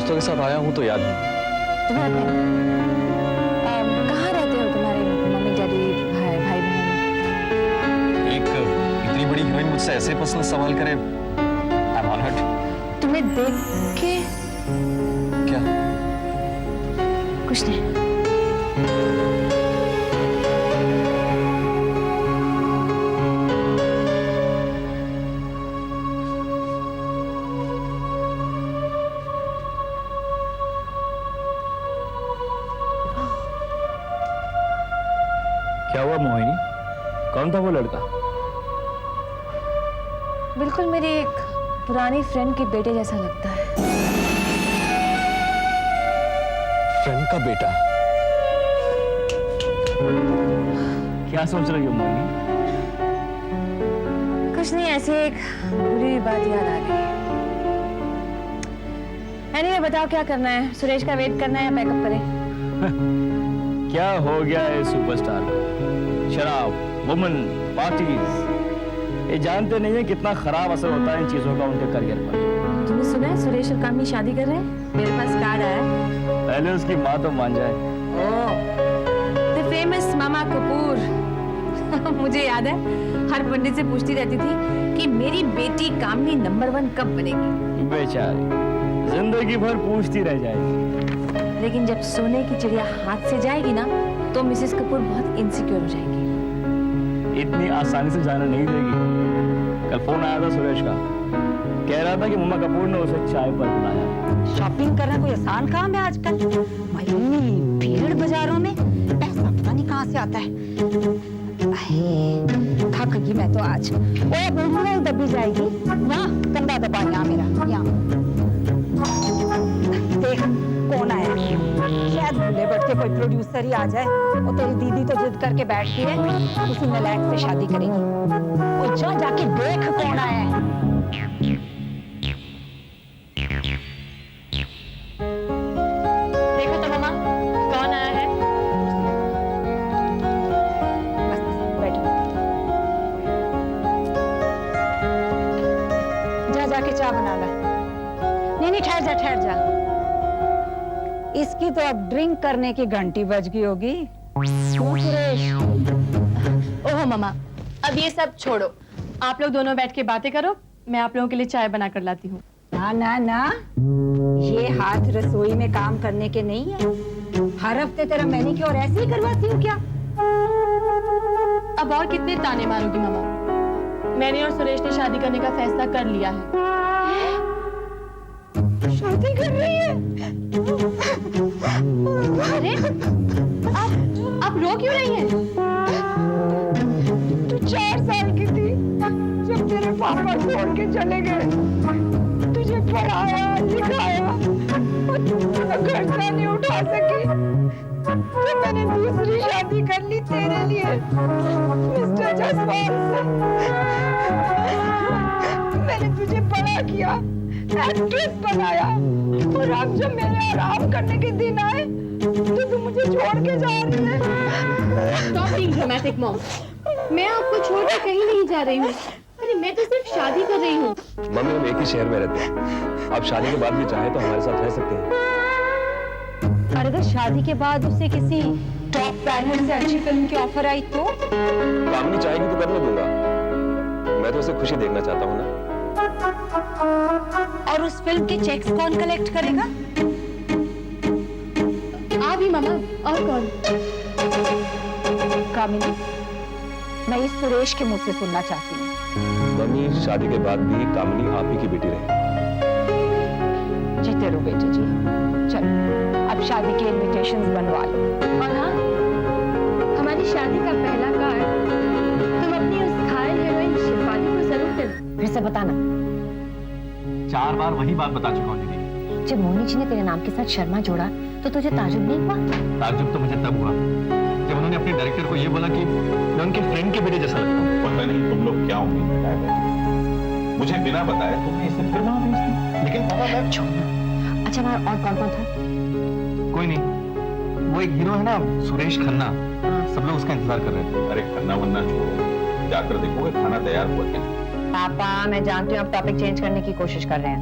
दोस्तों के साथ आया हूँ तो याद नहीं। तुम्हारा बहन कहाँ रहते हो? तुम्हारे मम्मी डैडी भाई भाई बहन? एक इतनी बड़ी हीरोइन मुझसे ऐसे पर्सनल सवाल करे, आई एम ऑनर्ड। तुम्हें देख के क्या? कुछ नहीं। क्या हुआ मोहिनी? कौन था वो लड़का? बिल्कुल मेरी एक पुरानी फ्रेंड के बेटे जैसा लगता है। फ्रेंड का बेटा? क्या सोच रही हो मोहिनी? कुछ नहीं, ऐसे एक बुरी बात याद आ गई। एनीवे बताओ क्या करना है? सुरेश का वेट करना है या पैकअप करें? क्या हो गया है सुपरस्टार को? शराब, वुमन, पार्टीज, ये जानते नहीं है कितना खराब असर होता है इन चीजों का उनके करियर पर। तुमने सुना है सुरेश और कामनी शादी कर रहे हैं? मेरे पास कार्ड आया। पहले उसकी माँ तो मान जाए। द फेमस मामा कपूर। मुझे याद है हर पंडित से पूछती रहती थी कि मेरी बेटी कामनी नंबर 1 कब बनेगी। बेचारी जिंदगी भर पूछती रह जाएगी। लेकिन जब सोने की चिड़िया हाथ से जाएगी ना तो मिसेस कपूर बहुत इनसिक्योर हो जाएगी। इतनी आसानी से जाने नहीं देगी। कल फोन आया था सुरेश का, कह रहा था कि मम्मा कपूर ने उसे चाय पर बुलाया। शॉपिंग करना कोई आसान काम है आजकल? इतनी भीड़ बाजारों में, पैसा पता नहीं कहाँ से आता है। थक गई मैं तो आज। ओए बुलबुल दबी जाएगी ना, कंधा दबा यहाँ मेरा, यहाँ देख कौन आया। शायद भूले बैठ के कोई प्रोड्यूसर ही आ जाए। और तेरी दीदी तो जिद करके बैठती है उसी नलायक से शादी करेगी। वो जा जाके देख कौन आया है। देखो तो मामा कौन आया है। बस बैठो, जा जाके चाय बना ला। नहीं ठहर जा ठहर जा। इसकी तो अब ड्रिंक करने की घंटी बज गई होगी। क्यों सुरेश? ओहो मामा, अब ये सब छोड़ो, आप लोग दोनों बैठ के बातें करो, मैं आप लोगों के लिए चाय बना कर लाती हूँ। ना ना ना, ये हाथ रसोई में काम करने के नहीं है। हर हफ्ते तेरा मैनिक्योर ऐसे ही करवाती हूँ क्या? अब और कितने ताने मारोगी मामा? मैंने और सुरेश ने शादी करने का फैसला कर लिया है। शादी कर रही है? अरे आप रो क्यों रही हैं? तू 4 साल की थी जब तेरे पापा छोड़ के चले गए। तुझे पढ़ाया लिखाया और तू खर्चा नहीं उठा सकी तो मैंने दूसरी शादी कर ली तेरे लिए, मिस्टर जसवाल से। मैंने तुझे बड़ा किया, एक्ट्रेस बनाया, और अब जब मेरे आराम करने के दिन आए तो तू मुझे छोड़ के जा रही है। Stop being dramatic, mom. मैं आपको छोड़ के कहीं नहीं जा रही हूँ। अरे मैं तो सिर्फ शादी कर रही हूँ। मम्मी हम एक ही शहर में रहते हैं, आप शादी के बाद भी चाहे तो हमारे साथ रह सकते हैं। और अगर शादी के बाद उसे किसी टॉप बैनर से अच्छी फिल्म की ऑफर आई तो? कामनी चाहेगी तो करने दूंगा, मैं तो उसे खुशी देखना चाहता हूँ ना। और उस फिल्म के चेक्स कौन कलेक्ट करेगा? आप ही मामा, और कौन? कामिनी, मैं इस सुरेश के मुंह से सुनना चाहती हूँ। मम्मी शादी के बाद भी कामनी आप ही की बेटी रहे। जीते रहो बेटे जी। चलो अब शादी के इनविटेशंस बनवा लो। और हाँ, हमारी शादी का पहला कार्ड तुम अपनी उस घायल हीरोइन शिफाली को जरूर देना। फिर से बताना। 4 बार वही बात बता चुका हूँ दीदी। जब मोहिनी जी ने तेरे नाम के साथ शर्मा जोड़ा तो तुझे ताजुब नहीं हुआ? ताज्जुब तो मुझे तब हुआ जब उन्होंने अपने डायरेक्टर को ये बोला कि मैं उनके फ्रेंड के बेटे जैसा लगता हूँ। पता नहीं तुम लोग क्या उम्मीद लगाए बैठे, मुझे बिना बताए तुमने इसे फिर वहां भेज दी। लेकिन पापा मैं छोड़ना। अच्छा वहाँ और कौन कौन था? कोई नहीं, वो एक हीरो है ना सुरेश खन्ना, सब लोग उसका इंतजार कर रहे थे। अरे खाना वन्ना छोड़ो, जाकर देखोगे खाना तैयार हुआ क्या। पापा मैं जानती हूँ आप टॉपिक चेंज करने की कोशिश कर रहे हैं।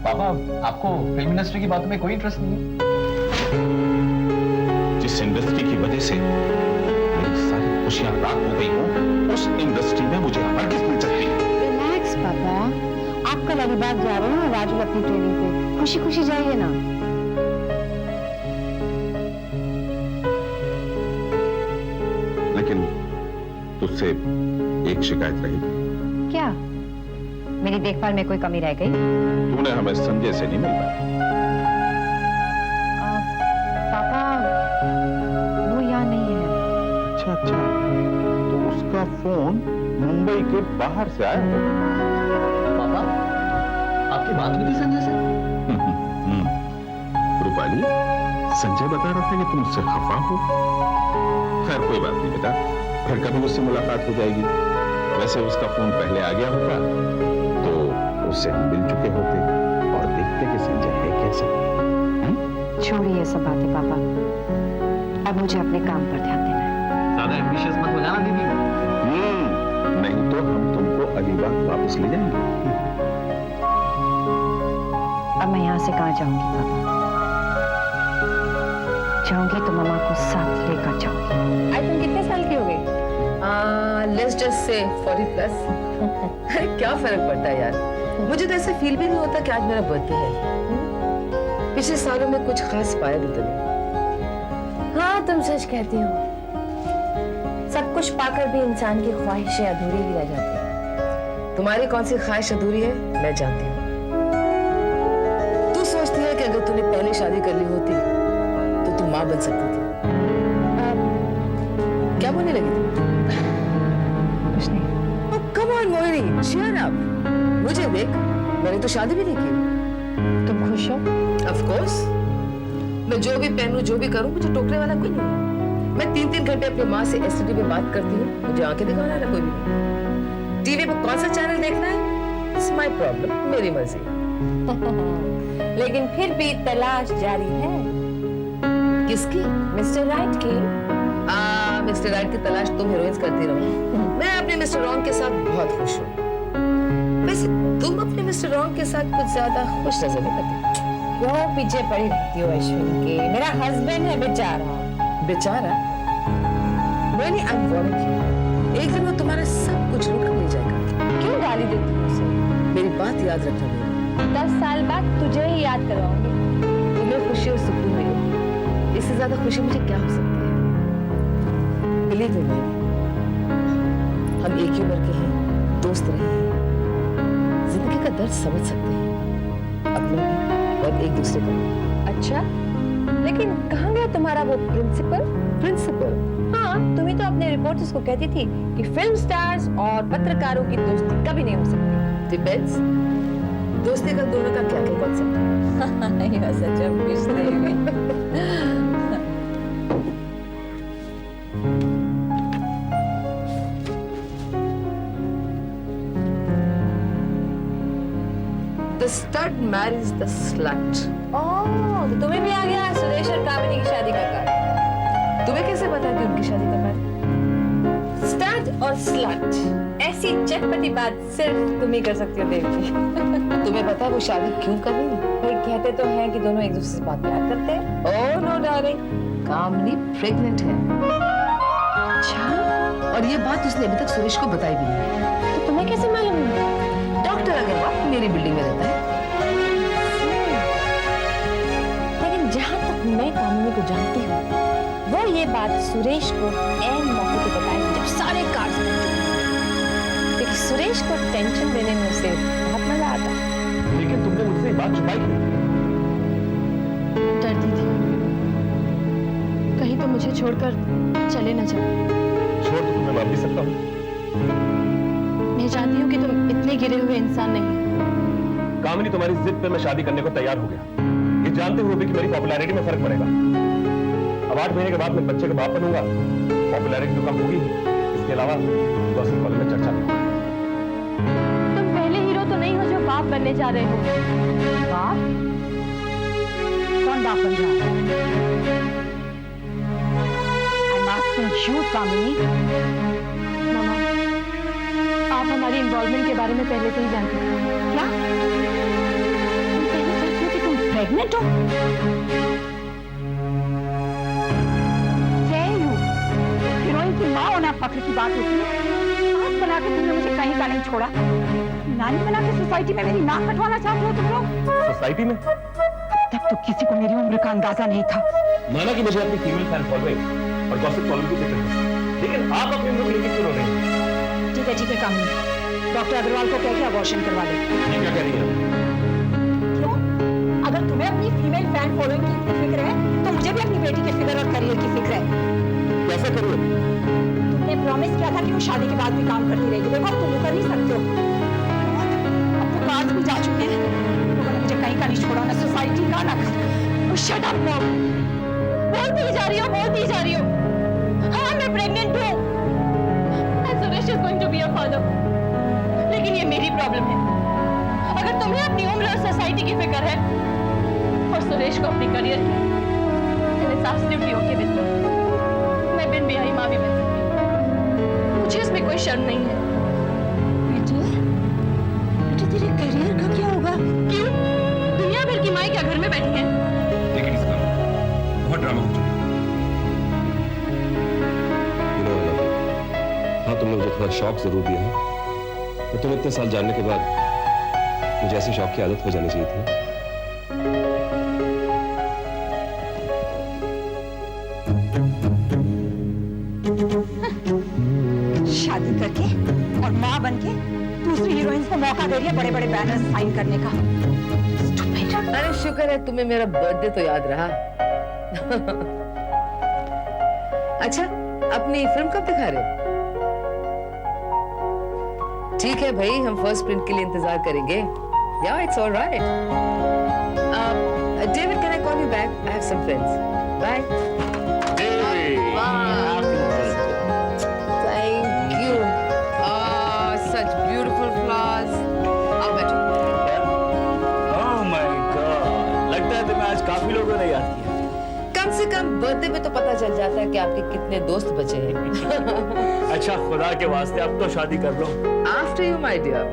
पापा आपको फिल्म इंडस्ट्री की बातों में कोई इंटरेस्ट नहीं है? जिस इंडस्ट्री की वजह से मेरी सारी खुशियां रात हो गई हो, उस इंडस्ट्री में मुझे हरगिज दिलचस्पी नहीं। रिलैक्स पापा, आप कल अलीबाग जा रहे हैं राजुल अपनी ट्रेनिंग पे, खुशी खुशी जाइए ना। लेकिन तुझसे एक शिकायत रही। क्या मेरी देखभाल में कोई कमी रह गई? तूने हमें संजय से नहीं मिल पाया। पापा वो यहाँ नहीं है। अच्छा अच्छा, तो उसका फोन मुंबई के बाहर से आया होगा। पापा आपकी बात हुई थी संजय से? रूपाली, संजय बता रहा था कि तुम उससे खफा हो। खैर कोई बात नहीं बेटा, फिर कभी उससे मुलाकात हो जाएगी। वैसे उसका फोन पहले आ गया होता तो उससे हम मिल चुके होते और देखते कि संजय है कैसा। छोड़िए ये सब बातें पापा, अब मुझे अपने काम पर ध्यान देना है। ज्यादा एम्बिशियस मत हो जाना दीदी। नहीं तो हम तुमको अलीबाग वापस ले जाएंगे। अब मैं यहाँ से कहाँ जाऊंगी पापा? जाऊंगी तो मम्मा को साथ लेकर जाऊंगी। आज तुम कितने साल की हो गई? Let's just say 40 plus. अरे क्या फर्क पड़ता है यार, मुझे तो ऐसे फील भी नहीं होता कि आज मेरा बर्थडे है। पिछले सालों में कुछ खास पाया भी तो नहीं। हाँ तुम सच कहती हो, सब कुछ पाकर भी इंसान की ख्वाहिशें अधूरी ही रह जाती हैं। तुम्हारी कौन सी ख्वाहिश अधूरी है मैं जानती हूँ। तू सोचती है कि अगर तूने पहले शादी कर ली होती तो तू माँ बन सकती थी। क्या बोलने लगी थी? कुछ नहीं। Come on Mohini, cheer up। मुझे देख, मैंने तो शादी भी नहीं की। तुम खुश हो? Of course। मैं जो भी पहनूं, जो भी करूं, मुझे टोकने वाला कोई नहीं है। मैं 3-3 घंटे अपनी माँ से एसटीडी पे बात करती हूँ, मुझे आंखें दिखाना है कोई भी नहीं। टीवी पे कौन सा चैनल देखना है, इट्स माय प्रॉब्लम, मेरी मर्जी। लेकिन फिर भी तलाश जारी है किसकी? मिस्टर राइट की। मिस्टर राइट की तलाश तुम हीरोइंस करती रहो। मैं अपने मिस्टर रॉन्ग के साथ बहुत खुश हूँ। वैसे तुम अपने मिस्टर रॉन्ग के साथ कुछ ज्यादा खुश नजर नहीं आती। क्यों पीछे पड़ी रहती हो अश्विन के? मेरा हस्बैंड है बेचारा। बेचारा? मैंने आई वार्न यू, एक दिन वो तुम्हारा सब कुछ लूट कर ले जाएगा। क्यों गाली देती हो उसे? मेरी बात याद रखना मेरी। 10 साल बाद तुझे ही याद करवाऊंगी। तुम्हें खुशी और सुकून मिले, इससे ज्यादा खुशी मुझे क्या हो सकती है? बिलीव मी, हम एक ही उम्र के हैं, दोस्त रहे हैं, जिंदगी का दर्द समझ सकते हैं, अपना भी और एक दूसरे का। अच्छा, लेकिन कहाँ गया तुम्हारा वो प्रिंसिपल? प्रिंसिपल? हाँ, तुम ही तो अपने रिपोर्टर्स को कहती थी कि फिल्म स्टार्स और पत्रकारों की दोस्ती कभी नहीं हो सकती। डिपेंड्स, दोस्ती का दोनों का क्या क्या कॉन्सेप्ट है? यह सच है, पूछते हुए। The stud marries the slut. ओह, तो तुम्हें भी आ गया सुरेश और कामिनी की शादी का कार्ड। तुम्हें कैसे पता कि उनकी शादी कब है? स्टड और स्लट, ऐसी चटपटी बात सिर्फ तुम ही कर सकती हो देवी। तुम्हें पता है वो शादी क्यों कर रही है? भाई कहते तो हैं कि दोनों एक दूसरे से बहुत प्यार करते हैं। ओह नो डार्लिंग, कामनी प्रेग्नेंट है। अच्छा, और ये बात उसने अभी तक सुरेश को बताई भी नहीं। तो तुम्हें कैसे मालूम है? डॉक्टर अग्रवाल मेरी बिल्डिंग में रहता है। लेकिन जहाँ तक मैं कामिनी को जानती हूँ, वो ये बात सुरेश को ऐन मौके पे बताई जब सारे कार्ड्स बन चुके हैं। क्योंकि सुरेश को टेंशन देने में उसे बहुत मजा आता है। लेकिन तुमने मुझसे बात छुपाई क्यों? डरती थी कहीं तो मुझे छोड़कर चले न जाओ। छोड़ तो मैं मान भी सकता हूँ। मैं जानती हूँ कि तुम इतने गिरे हुए इंसान नहीं। कामिनी तुम्हारी जिद पे मैं शादी करने को तैयार हो गया, ये जानते हुए भी कि मेरी पॉपुलैरिटी में फर्क पड़ेगा। अब 8 महीने के बाद मैं बच्चे का बाप बनूंगा, पॉपुलैरिटी तो कम होगी। इसके अलावा गॉसिप कॉलेज में चर्चा नहीं होगी। तुम पहले हीरो तो नहीं हो जो बाप बनने जा रहे हो। बाप? कौन बाप बन रहा है? I'm asking you, कामिनी। मामा, आप हमारी इन्वॉल्वमेंट के बारे में पहले से ही जानते थे। क्या? तुम पहले प्रेग्नेंट हो? हीरोइन की माँ होना फख्र की बात होती है। नाक बना के तुमने मुझे कहीं का नहीं छोड़ा, नानी बना के सोसाइटी में मेरी नाक कटवाना चाहते हो तुम लोग? सोसाइटी में तब तो किसी को मेरी उम्र का अंदाजा नहीं था। माना कि मुझे अपनी फीमेल फैन फॉलोइंग और गॉसिप कॉलम की फिक्र है, लेकिन आप अपनी उम्र को लेकर क्यों रो रहे हैं? ठीक है कामिनी, डॉक्टर अग्रवाल को कह के अबॉर्शन करवा दे। ये क्या कह रही है? क्यों? अगर तुम्हें अपनी फीमेल फैन फॉलोइंग की इतनी फिक्र है, तो मुझे भी अपनी बेटी के फिक्र और करियर की फिक्र है। कैसे करूँ? तुमने प्रॉमिस किया था कि वो शादी के बाद भी काम करती रहेगी। देखो तुम वो कर नहीं सकते हो। अब तो कार्ड भी जा चुके हैं। लोगों ने मुझे कहीं का नहीं छोड़ा, ना सोसाइटी का, ना घर। Shut up mom. बोलती जा रही हो। हाँ, मैं प्रेग्नेंट हूँ। And Suresh is going to be a father. लेकिन ये मेरी प्रॉब्लम है। अगर तुम्हें अपनी उम्र और सोसाइटी की फिक्र है और सुरेश को अपनी करियर की, then it's absolutely okay with me. मैं बिन ब्याही माँ भी बन सकती हूँ। मुझे इसमें कोई शर्म नहीं है। बेटे तेरे करियर का क्या होगा? क्यों? दुनिया भर की माएँ क्या घर में बैठी हैं? लेकिन इसका बहुत ड्रामा हो चुका है। हाँ, तुमने मुझे थोड़ा शौक जरूर दिया है, पर तुम इतने साल जानने के बाद मुझे ऐसे शौक की आदत हो जानी चाहिए थी। शादी करके और माँ बनके दूसरी हीरोइंस को मौका दे रही है बड़े बड़े बैनर्स साइन करने का। अरे शुक्र है तुम्हें मेरा बर्थडे तो याद रहा। अच्छा, अपनी फिल्म कब दिखा रहे हो? ठीक है भाई, हम फर्स्ट प्रिंट के लिए इंतजार करेंगे। या it's alright. David, can I call you back? I have some friends. Bye. Thank you. Such beautiful flowers. आओ बैठो। ओह माय गॉड, लगता है तुम्हें आज काफी लोगों ने याद किया। कम से कम बर्थडे पे तो पता चल जाता है कि आपके कितने दोस्त बचे हैं। अच्छा, खुदा के वास्ते अब तो शादी कर लो। After you my dear.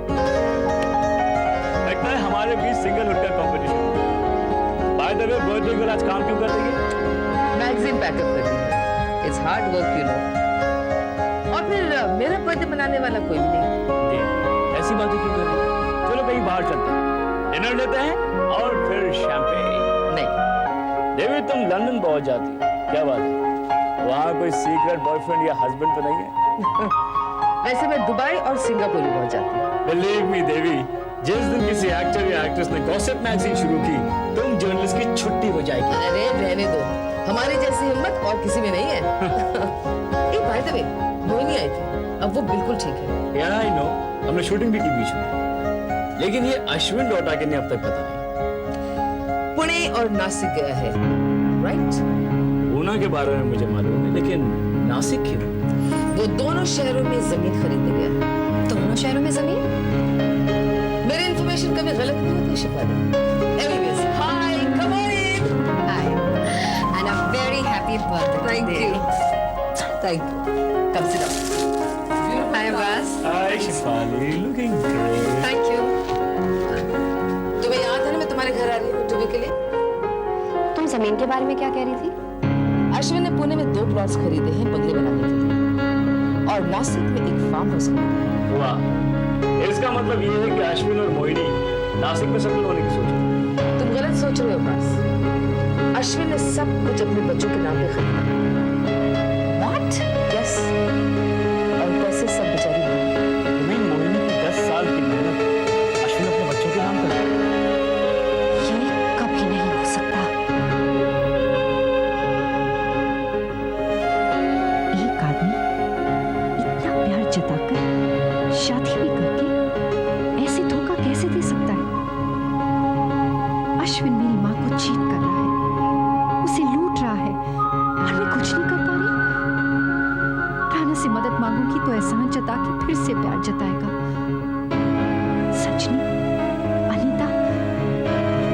लगता है हमारे बीच सिंगल हुड का competition. By the way, birthday girl आज काम क्यों कर रही है? मैगजीन पैकअप कर रही है। It's hard work you know. और फिर मेरा बर्थडे मनाने वाला कोई भी नहीं। ऐसी बातें क्यों कर रही है? चलो कहीं बाहर चलते हैं, डिनर लेते हैं और फिर शैंपेन। नहीं। देवी, तुम लंदन बहुत जाती हो, क्या बात है? वहाँ कोई सीक्रेट बॉयफ्रेंड या हस्बैंड तो नहीं है? वैसे मैं दुबई और सिंगापुर भी बहुत जाती हूँ। बिलीव मी देवी, जिस दिन किसी एक्टर या एक्ट्रेस ने गॉसिप मैगजीन शुरू की, तुम जर्नलिस्ट की छुट्टी हो जाएगी। अरे रहने दो, हमारी जैसी हिम्मत और किसी में नहीं है। ए बाय द वे, मोहिनी आई थी, अब वो बिल्कुल ठीक है। या आई नो, हमने शूटिंग भी की बीच में, लेकिन ये अश्विन डोटा के ने अब तक पता नहीं। पुणे और नासिक गया है, राइट? पूना के बारे में मुझे मालूम है, लेकिन नासिक क्यों? वो दोनों शहरों में जमीन खरीदने गया। दोनों शहरों में जमीन? मेरी इंफॉर्मेशन कभी गलत नहीं होती Shefali. Anyways, hi, come on in. Hi. And a very happy birthday. Thank you. कम से कम। Hi, Abbas. Hi Shefali, looking great. Thank you. तुम्हें याद है ना मैं तुम्हारे घर आ रही हूँ टूबे के लिए? तुम जमीन के बारे में क्या कह रही थी? अश्विन ने पुणे में 2 प्लॉट्स खरीदे हैं बंगले बनाने के लिए, और नासिक में एक फार्म हाउस खरीदा है। वाह, इसका मतलब ये है कि अश्विन और मोहिनी नासिक में सेटल होने की सोच रहे हैं। तुम गलत सोच रहे हो बस। अश्विन ने सब कुछ अपने बच्चों के नाम पे खरीदा। What? Yes. और पैसे सब बेचारी मोहिनी। तुम्हें मोहिनी की 10 साल की मेहनत अश्विन अपने बच्चों के नाम कर दिया। ये कभी नहीं हो सकता। एक आदमी इतना प्यार जताकर शादी भी करके ऐसे धोखा कैसे दे सकता है? अश्विन मेरी माँ को चीट कर रहा है, उसे लूट रहा है, और मैं कुछ नहीं कर पा रही। राना से मदद मांगूंगी तो एहसान जता के फिर से प्यार जताएगा। सचनी, अनीता,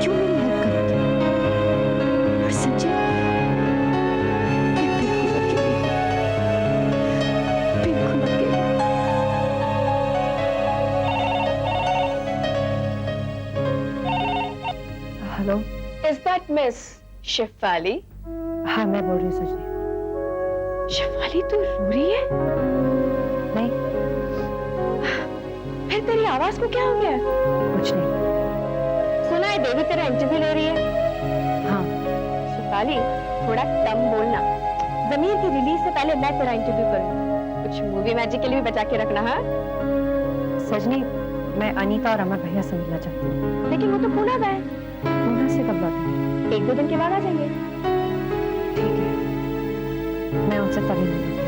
क्यों मेरी हेल्प करोगी? और संजय, मैं बिल्कुल अकेली हूँ, बिल्कुल अकेली। Hello. Is that Miss Shefali? हाँ, मैं बोल रही हूँ सजनी। शेफाली तू रो रही है? नहीं, फिर तेरी आवाज को क्या हो गया? कुछ नहीं। सुना है देवी तेरा इंटरव्यू ले रही है? हाँ, शेफाली थोड़ा कम बोलना। जमीर की रिलीज से पहले मैं तेरा इंटरव्यू करूँ। कुछ मूवी मैजिक के लिए भी बचा के रखना। हाँ सजनी, मैं अनीता और अमर भैया से मिलना चाहती हूँ। लेकिन वो तो पूना गए। पूना से कब लौटेंगे? 1-2 दिन के बाद आ जाएंगे। ठीक है, मैं उनसे तभी मिलूंगी।